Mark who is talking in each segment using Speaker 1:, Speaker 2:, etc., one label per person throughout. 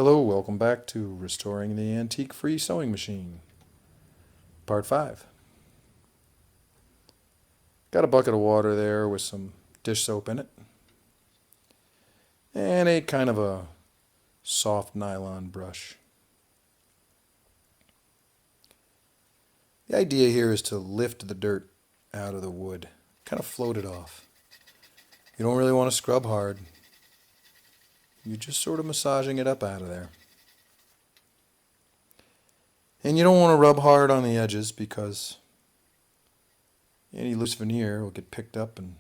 Speaker 1: Hello, welcome back to Restoring the Antique Free Sewing Machine, Part 5. Got a bucket of water there with some dish soap in it, and a kind of a soft nylon brush. The idea here is to lift the dirt out of the wood, kind of float it off. You don't really want to scrub hard. You're just sort of massaging it up out of there. And you don't want to rub hard on the edges because any loose veneer will get picked up and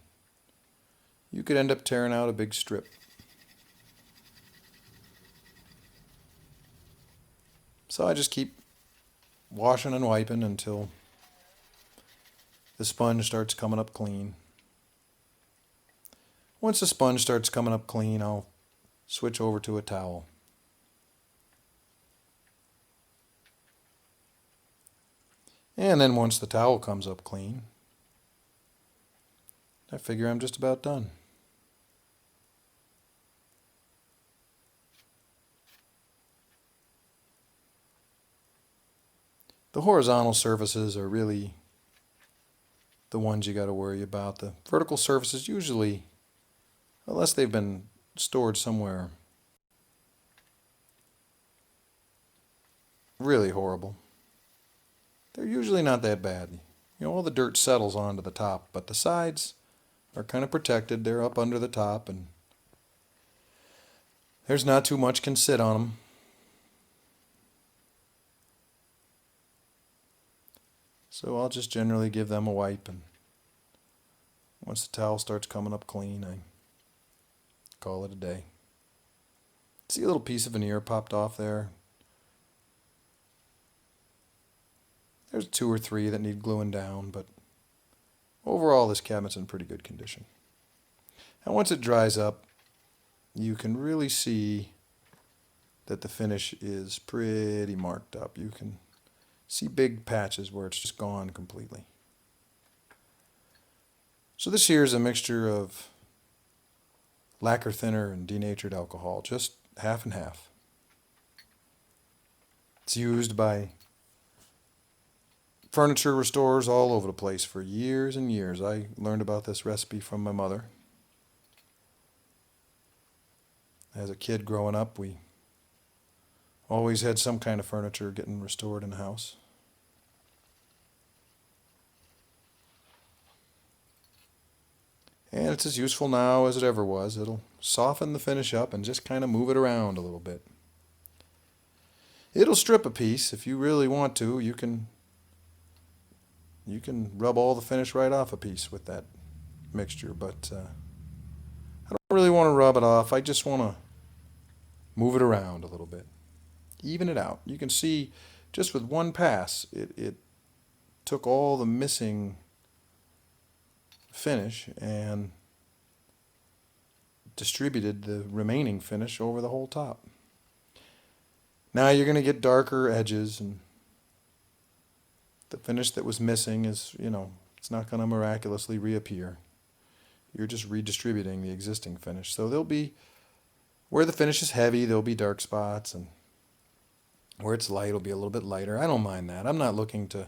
Speaker 1: you could end up tearing out a big strip. So I just keep washing and wiping until the sponge starts coming up clean. Once the sponge starts coming up clean, I'll switch over to a towel. And then once the towel comes up clean, I figure I'm just about done. The horizontal surfaces are really the ones you got to worry about. The vertical surfaces usually, unless they've been stored somewhere really horrible, they're usually not that bad. All the dirt settles onto the top, but the sides are kind of protected. They're up under the top, and there's not too much can sit on them. So I'll just generally give them a wipe, and once the towel starts coming up clean, I call it a day. See a little piece of veneer popped off there? There's 2 or 3 that need gluing down, but overall this cabinet's in pretty good condition. And once it dries up, you can really see that the finish is pretty marked up. You can see big patches where it's just gone completely. So this here is a mixture of lacquer thinner and denatured alcohol, just half and half. It's used by furniture restorers all over the place for years and years. I learned about this recipe from my mother. As a kid growing up, we always had some kind of furniture getting restored in the house. And it's as useful now as it ever was. It'll soften the finish up and just kind of move it around a little bit. It'll strip a piece if you really want to. You can rub all the finish right off a piece with that mixture, but I don't really want to rub it off. I just want to move it around a little bit, even it out. You can see just with one pass, it took all the missing finish and distributed the remaining finish over the whole top. Now you're going to get darker edges, and the finish that was missing is, it's not going to miraculously reappear. You're just redistributing the existing finish. So there'll be, where the finish is heavy, there'll be dark spots, and where it's light, it'll be a little bit lighter. I don't mind that. I'm not looking to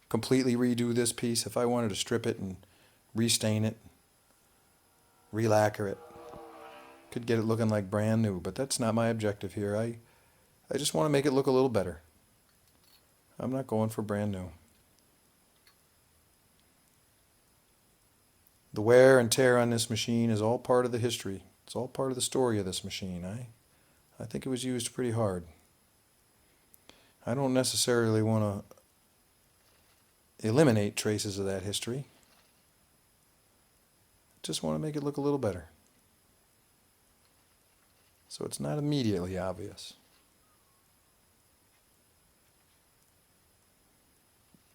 Speaker 1: completely redo this piece. If I wanted to strip it and restain it, re-lacquer it, could get it looking like brand new, but that's not my objective here. I just want to make it look a little better. I'm not going for brand new. The wear and tear on this machine is all part of the history. It's all part of the story of this machine. I think it was used pretty hard. I don't necessarily want to eliminate traces of that history. Just want to make it look a little better, so it's not immediately obvious.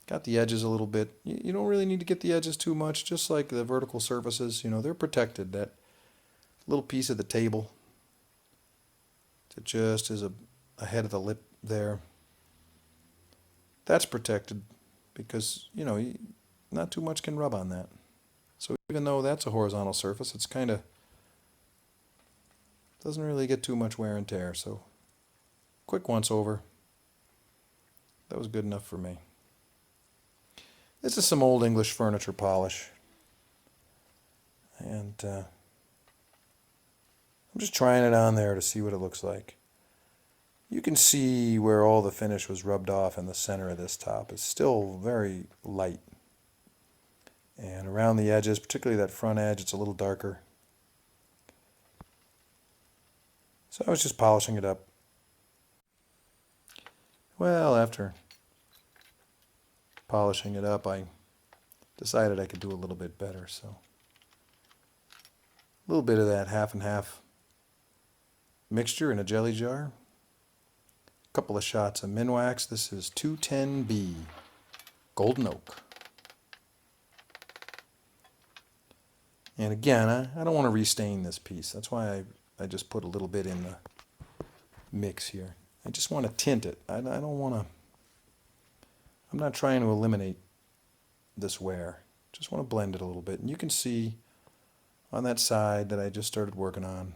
Speaker 1: Got the edges a little bit. You don't really need to get the edges too much, just like the vertical surfaces. They're protected. That little piece of the table that just is ahead of the lip there, that's protected because, not too much can rub on that. So even though that's a horizontal surface, it's kind of doesn't really get too much wear and tear. So quick once over. That was good enough for me. This is some old English furniture polish. And I'm just trying it on there to see what it looks like. You can see where all the finish was rubbed off in the center of this top. It's still very light. And around the edges, particularly that front edge, it's a little darker. So I was just polishing it up. Well, after polishing it up, I decided I could do a little bit better. So a little bit of that half and half mixture in a jelly jar. A couple of shots of Minwax. This is 210B Golden Oak. And again, I don't want to restain this piece. That's why I just put a little bit in the mix here. I just want to tint it. I don't want to... I'm not trying to eliminate this wear. Just want to blend it a little bit. And you can see on that side that I just started working on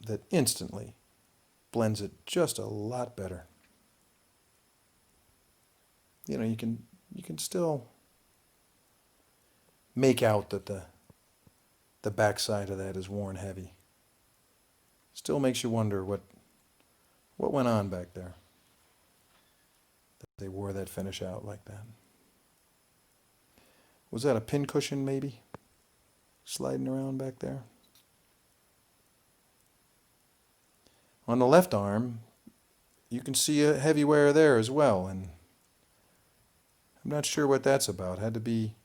Speaker 1: that instantly blends it just a lot better. You know, you can still make out that the back side of that is worn heavy. Still makes you wonder what went on back there. They wore that finish out like that. Was that a pin cushion maybe? Sliding around back there? On the left arm, you can see a heavy wear there as well, and I'm not sure what that's about. It had to be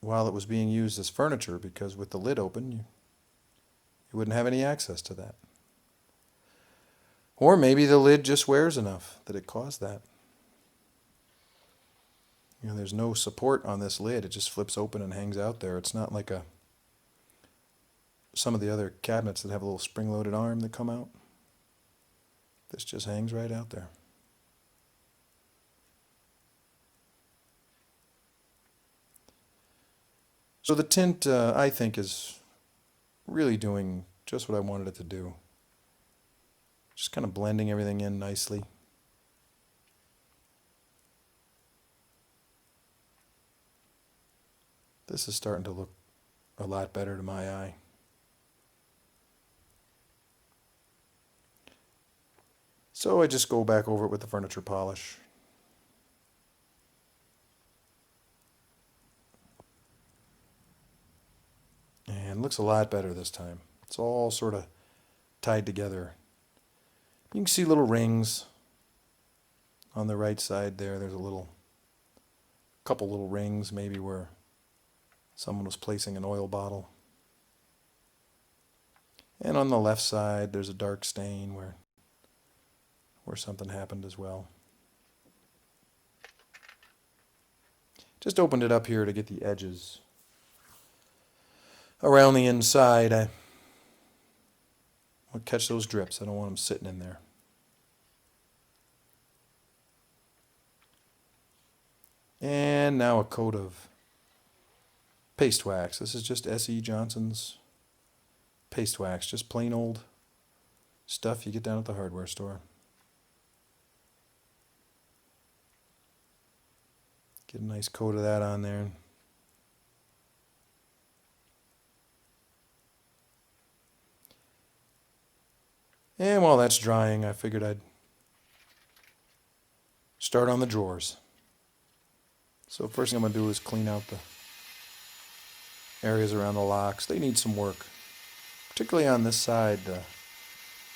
Speaker 1: while it was being used as furniture, because with the lid open, you wouldn't have any access to that. Or maybe the lid just wears enough that it caused that. You know, there's no support on this lid. It just flips open and hangs out there. It's not like some of the other cabinets that have a little spring-loaded arm that come out. This just hangs right out there. So the tint, I think, is really doing just what I wanted it to do. Just kind of blending everything in nicely. This is starting to look a lot better to my eye. So I just go back over it with the furniture polish. And it looks a lot better this time. It's all sort of tied together. You can see little rings on the right side there. There's a couple little rings maybe where someone was placing an oil bottle. And on the left side there's a dark stain where something happened as well. Just opened it up here to get the edges around the inside. I want to catch those drips. I don't want them sitting in there. And now a coat of paste wax. This is just S.E. Johnson's paste wax. Just plain old stuff you get down at the hardware store. Get a nice coat of that on there. And while that's drying, I figured I'd start on the drawers. So first thing I'm going to do is clean out the areas around the locks. They need some work. Particularly on this side, the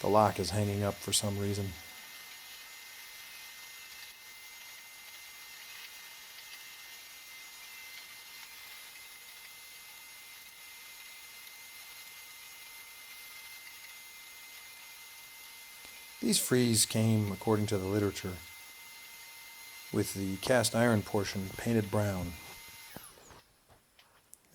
Speaker 1: lock is hanging up for some reason. These frieze came, according to the literature, with the cast iron portion painted brown.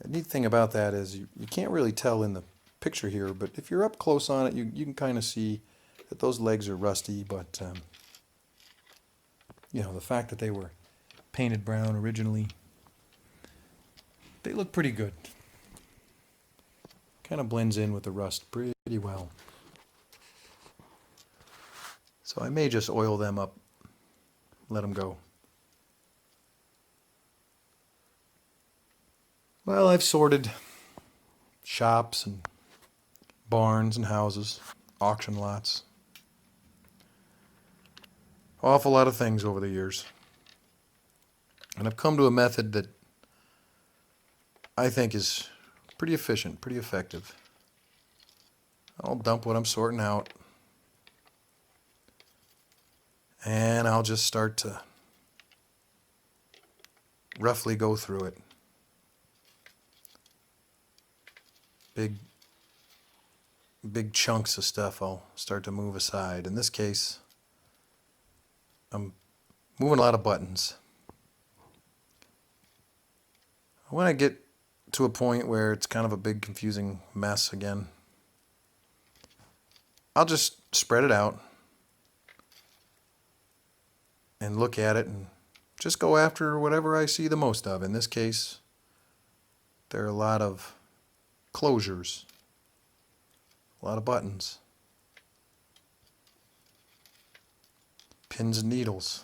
Speaker 1: The neat thing about that is you can't really tell in the picture here, but if you're up close on it, you can kind of see that those legs are rusty, but you know, the fact that they were painted brown originally, they look pretty good. Kind of blends in with the rust pretty well. So I may just oil them up, let them go. Well, I've sorted shops and barns and houses, auction lots, awful lot of things over the years. And I've come to a method that I think is pretty efficient, pretty effective. I'll dump what I'm sorting out, and I'll just start to roughly go through it. Big chunks of stuff I'll start to move aside. In this case, I'm moving a lot of buttons. When I get to a point where it's kind of a big confusing mess again, I'll just spread it out and look at it and just go after whatever I see the most of. In this case, there are a lot of closures, a lot of buttons, pins and needles.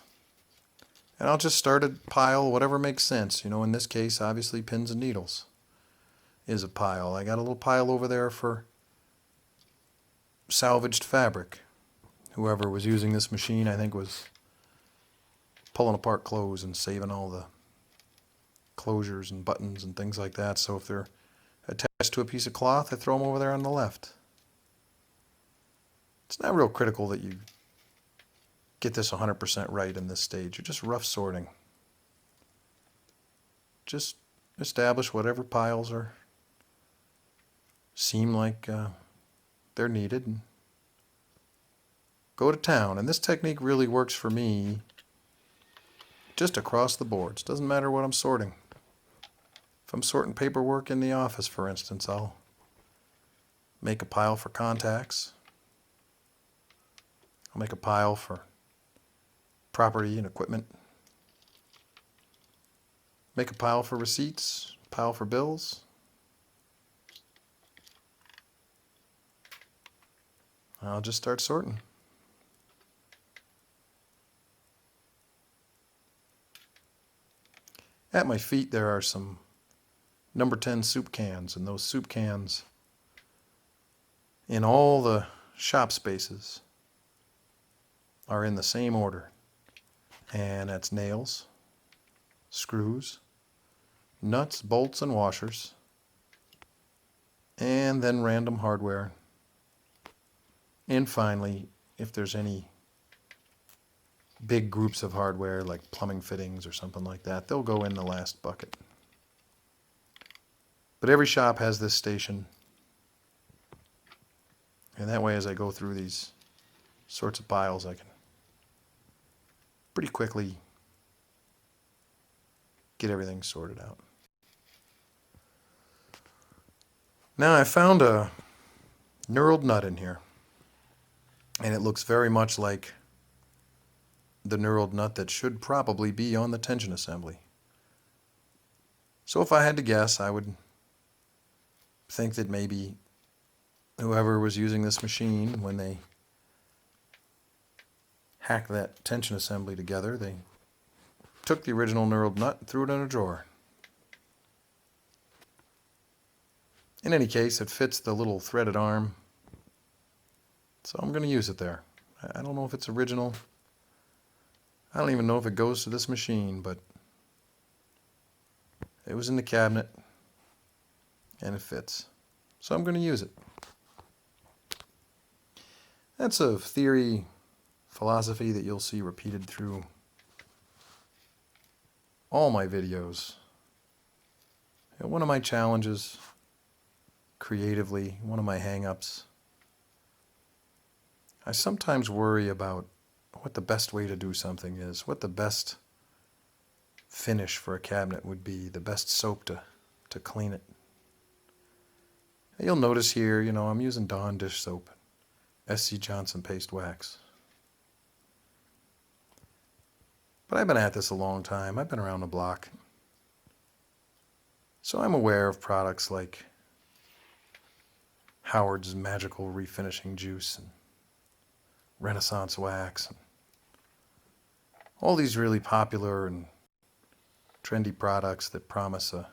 Speaker 1: And I'll just start a pile, whatever makes sense. You know, in this case, obviously pins and needles is a pile. I got a little pile over there for salvaged fabric. Whoever was using this machine, I think, was pulling apart clothes and saving all the closures and buttons and things like that. So if they're attached to a piece of cloth, I throw them over there on the left. It's not real critical that you get this 100% right in this stage. You're just rough sorting. Just establish whatever piles seem like they're needed and go to town. And this technique really works for me just across the boards. Doesn't matter what I'm sorting. If I'm sorting paperwork in the office, for instance, I'll make a pile for contacts. I'll make a pile for property and equipment. Make a pile for receipts, pile for bills. I'll just start sorting. At my feet there are some number 10 soup cans, and those soup cans in all the shop spaces are in the same order. And that's nails, screws, nuts, bolts, and washers, and then random hardware. And finally, if there's any big groups of hardware like plumbing fittings or something like that, they'll go in the last bucket. But every shop has this station, and that way as I go through these sorts of piles, I can pretty quickly get everything sorted out. Now I found a knurled nut in here, and it looks very much like the knurled nut that should probably be on the tension assembly. So if I had to guess, I would think that maybe whoever was using this machine, when they hacked that tension assembly together, they took the original knurled nut and threw it in a drawer. In any case, it fits the little threaded arm, so I'm going to use it there. I don't know if it's original. I don't even know if it goes to this machine, but it was in the cabinet and it fits. So I'm going to use it. That's a theory, philosophy that you'll see repeated through all my videos. One of my challenges creatively, one of my hang-ups, I sometimes worry about what the best way to do something is, what the best finish for a cabinet would be, the best soap to clean it. You'll notice here, I'm using Dawn dish soap, SC Johnson paste wax. But I've been at this a long time. I've been around the block. So I'm aware of products like Howard's Magical Refinishing Juice and Renaissance Wax. And all these really popular and trendy products that promise a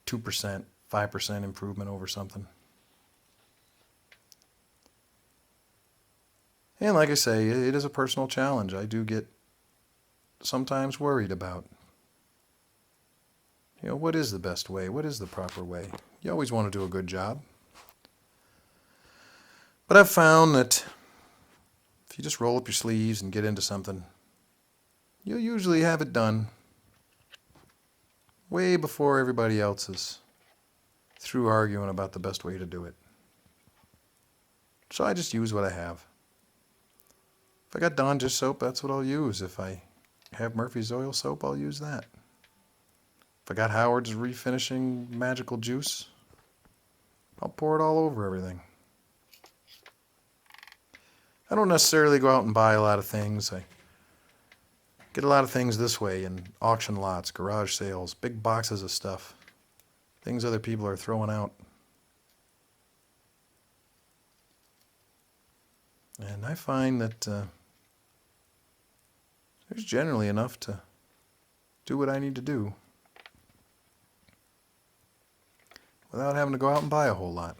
Speaker 1: 2%, 5% improvement over something. And like I say, it is a personal challenge. I do get sometimes worried about, what is the best way? What is the proper way? You always want to do a good job. But I've found that if you just roll up your sleeves and get into something, you'll usually have it done way before everybody else is through arguing about the best way to do it. So I just use what I have. If I got Dawn dish soap, that's what I'll use. If I have Murphy's oil soap, I'll use that. If I got Howard's Refinishing Magical Juice, I'll pour it all over everything. I don't necessarily go out and buy a lot of things. I get a lot of things this way in auction lots, garage sales, big boxes of stuff, things other people are throwing out. And I find that there's generally enough to do what I need to do without having to go out and buy a whole lot.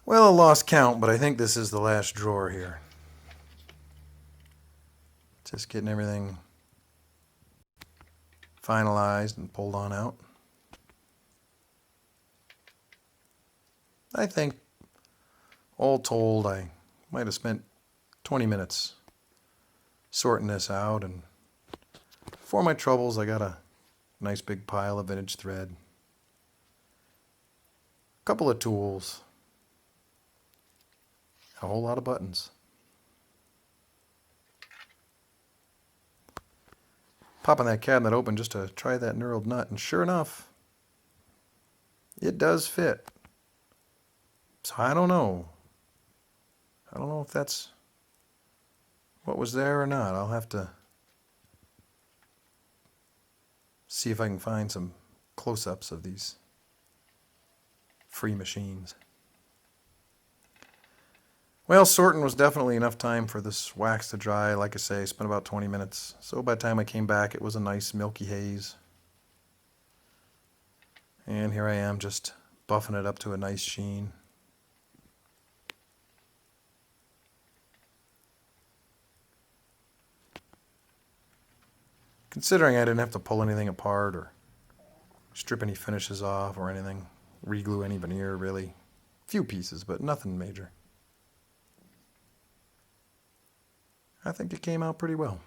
Speaker 1: Well, I lost count, but I think this is the last drawer here. Just getting everything finalized and pulled on out. I think, all told, I might have spent 20 minutes sorting this out, and for my troubles, I got a nice big pile of vintage thread, a couple of tools, a whole lot of buttons. Popping that cabinet open just to try that knurled nut, and sure enough, it does fit. So I don't know. I don't know if that's what was there or not. I'll have to see if I can find some close-ups of these free machines. Well, sorting was definitely enough time for this wax to dry. Like I say, I spent about 20 minutes. So by the time I came back, it was a nice milky haze. And here I am just buffing it up to a nice sheen. Considering I didn't have to pull anything apart or strip any finishes off or anything, reglue any veneer really. Few pieces, but nothing major. I think it came out pretty well.